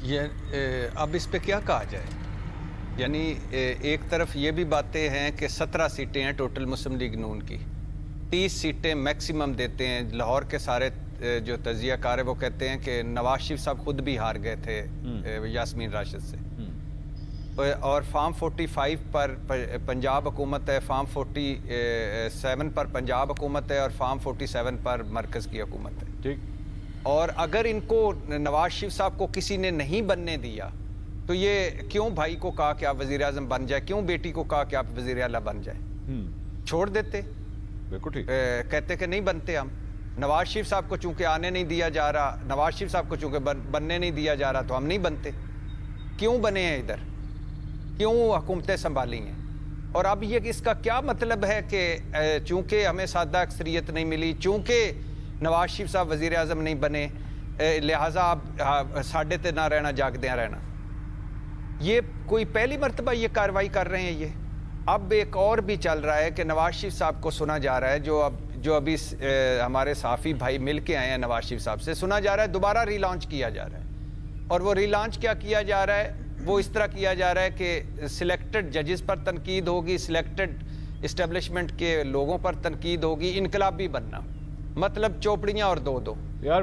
اب اس پہ کیا کہا جائے؟ یعنی ایک طرف یہ بھی باتیں ہیں کہ 17 سیٹیں ہیں ٹوٹل مسلم لیگ نون کی، 30 سیٹیں میکسیمم دیتے ہیں۔ لاہور کے سارے جو تجزیہ کار ہے وہ کہتے ہیں کہ نواز شریف صاحب خود بھی ہار گئے تھے یاسمین راشد سے، اور فارم 45 پر پنجاب حکومت ہے، فارم 47 پر پنجاب حکومت ہے، اور فارم 47 پر مرکز کی حکومت ہے۔ ٹھیک، اور اگر ان کو نواز شریف صاحب کو کسی نے نہیں بننے دیا تو یہ کیوں بھائی کو کہا کہ آپ وزیر اعظم بن جائے، کیوں بیٹی کو کہا کہ آپ وزیر اعلیٰ بن جائے؟ چھوڑ دیتے، بالکل ٹھیک۔ کہتے کہ نہیں بنتے ہم۔ نواز شریف صاحب کو چونکہ آنے نہیں دیا جا رہا، نواز شریف صاحب کو چونکہ بننے نہیں دیا جا رہا تو ہم نہیں بنتے۔ کیوں بنے ہیں ادھر، کیوں حکومتیں سنبھالی ہیں؟ اور اب یہ اس کا کیا مطلب ہے کہ چونکہ ہمیں سادہ اکثریت نہیں ملی، چونکہ نواز شریف صاحب وزیر اعظم نہیں بنے، لہٰذا آپ ساڈے تے نہ رہنا جاگدیاں رہنا۔ یہ کوئی پہلی مرتبہ یہ کارروائی کر رہے ہیں؟ یہ اب ایک اور بھی چل رہا ہے کہ نواز شریف صاحب کو سنا جا رہا ہے، جو ابھی ہمارے صحافی بھائی مل کے آئے ہیں نواز شریف صاحب سے، سنا جا رہا ہے دوبارہ ری لانچ کیا جا رہا ہے۔ اور وہ ری لانچ کیا جا رہا ہے؟ وہ اس طرح کیا جا رہا ہے کہ سلیکٹڈ ججز پر تنقید ہوگی، سلیکٹڈ اسٹیبلشمنٹ کے لوگوں پر تنقید ہوگی، انقلابی بننا، مطلب چوپڑیاں اور دو یار